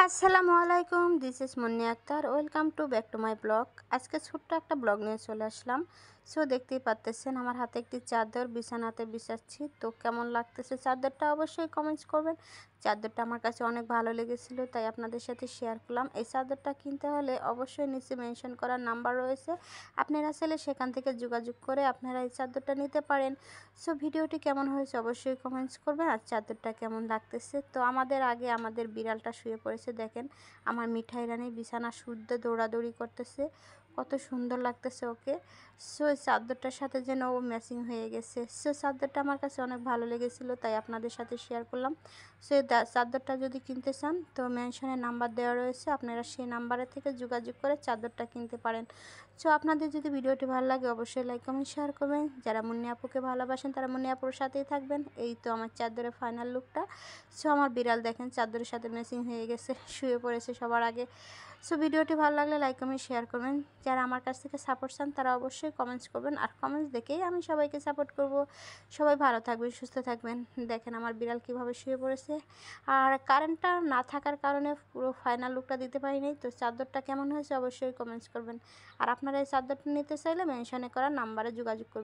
আসসালামু আলাইকুম, this is Munni Akter. Welcome to back to my blog. আজকে ছোট্ট একটা ব্লগ নিয়ে চলে আসলাম। সো দেখতেই পাচ্তেছেন আমার হাতে একটি চাদর বিছানাতে বিছাচ্ছি। তো কেমন লাগতেছে চাদরটা অবশ্যই কমেন্টস করবেন। চাদরটা আমার কাছে অনেক ভালো লেগেছিল, তাই আপনাদের সাথে শেয়ার করলাম। এই চাদরটা কিনতে হলে অবশ্যই নিচে মেনশন করার নাম্বার রয়েছে, আপনারা চাইলে সেখান থেকে যোগাযোগ করে আপনারা এই চাদরটা নিতে পারেন। সো ভিডিওটি কেমন হয়েছে অবশ্যই কমেন্টস করবেন, আর চাদরটা কেমন লাগতেছে। তো আমাদের বিড়ালটা শুয়ে পড়েছে, দেখেন আমার মিঠাই রানী বিছানা শুদ্ধ দৌড়াদৌড়ি করতেছে, কত সুন্দর লাগতেছে ওকে। সো এই চাদরটার সাথে যেন ও ম্যাচিং হয়ে গেছে। সো চাদরটা আমার কাছে অনেক ভালো লেগেছিল, তাই আপনাদের সাথে শেয়ার করলাম। সো এই চাদরটা যদি কিনতে চান তো মেনশনে নাম্বার দেওয়া রয়েছে, আপনারা সেই নাম্বারে থেকে যোগাযোগ করে চাদরটা কিনতে পারেন। সো আপনাদের যদি ভিডিওটি ভালো লাগে অবশ্যই লাইক কমেন্ট শেয়ার করবেন। যারা মুন্নি আপুকে ভালোবাসেন তারা মুন্নি আপুর সাথেই থাকবেন। এই তো আমার চাদরের ফাইনাল লুকটা। সো আমার বিড়াল দেখেন চাদরের সাথে ম্যাচিং হয়ে গেছে, শুয়ে পড়েছে সবার আগে। সো ভিডিওটি ভালো লাগলে লাইক কমেন্ট শেয়ার করবেন। যারা আমার কাছ থেকে সাপোর্ট চান তারা অবশ্যই কমেন্টস করবেন, আর কমেন্টস দেখেই আমি সবাইকে সাপোর্ট করব। সবাই ভালো থাকবেন, সুস্থ থাকবেন। দেখেন আমার বিড়াল কীভাবে শুয়ে পড়েছে। আর কারেন্টটা না থাকার কারণে পুরো ফাইনাল লুকটা দিতে পারিনি। তো চাদরটা কেমন হয়েছে অবশ্যই কমেন্টস করবেন। আর আপনারা এই চাদরটা নিতে চাইলে মেনশনে করা নাম্বারে যোগাযোগ করবেন।